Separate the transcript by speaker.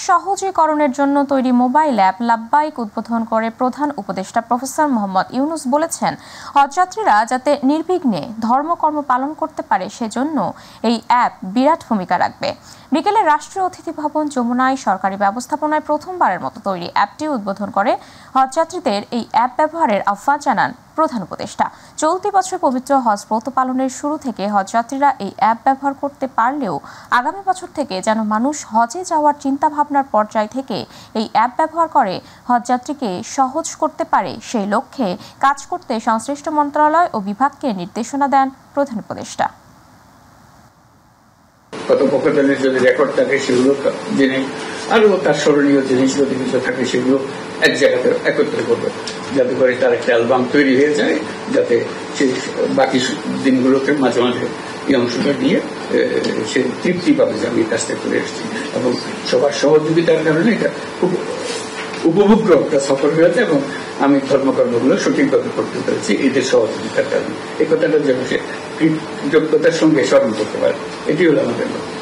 Speaker 1: সহজীকরণের জন্য তৈরি mobile app লাব্বাইক উদ্বোধন করে প্রধান উপদেষ্টা প্রফেসর মোহাম্মদ ইউনূস বলেছেন, হজযাত্রীরা যাতে নির্বিঘ্নে ধর্মকর্ম পালন করতে পারে সেজন্য এই অ্যাপ বিরাট ভূমিকা রাখবে। বিকেলে রাষ্ট্রীয় অতিথি ভবন যমুনায় সরকারি ব্যবস্থাপনায় প্রথমবারের মতো তৈরি অ্যাপটি উদ্বোধন করে হজযাত্রীদের এই অ্যাপ ব্যবহারের আহ্বান জানান প্রধান উপদেষ্টা। চলতি বছর পবিত্র হজ ব্রত পালনের শুরু থেকে হজযাত্রীরা এই অ্যাপ ব্যবহার করতে পারলেও আগামী বছর থেকে যেন মানুষ হজে যাওয়ার চিন্তাভাবনার পর্যায় থেকে এই অ্যাপ ব্যবহার করে হজযাত্রীকে সহজ করতে পারে সেই লক্ষ্যে কাজ করতে সংশ্লিষ্ট মন্ত্রণালয় ও বিভাগকে নির্দেশনা দেন প্রধান উপদেষ্টা।
Speaker 2: কথোপকথনের যদি রেকর্ড থাকে সেগুলো জেনে আরো তার স্মরণীয় জিনিস যদি কিছু থাকে সেগুলো এক জায়গাতে একত্র করবে, যাতে করে তার একটা অ্যালবাম তৈরি হয়ে যায়, যাতে সে বাকি দিনগুলোকে মাঝে মাঝে এই অংশটা নিয়ে সে তৃপ্তি পাবে যে আমি কাজটা করে এসেছি। এবং সবার সহযোগিতার কারণে এটা খুব উপভোগ্য একটা সফর হয়েছে এবং আমি ধর্মকর্মগুলো সঠিকভাবে করতে পেরেছি এদের সহযোগিতার কারণে। এই কথাটা যেন সে কৃতজ্ঞতার সঙ্গে স্মরণ করতে পারে, এটি হলো আমাদের লক্ষ্য।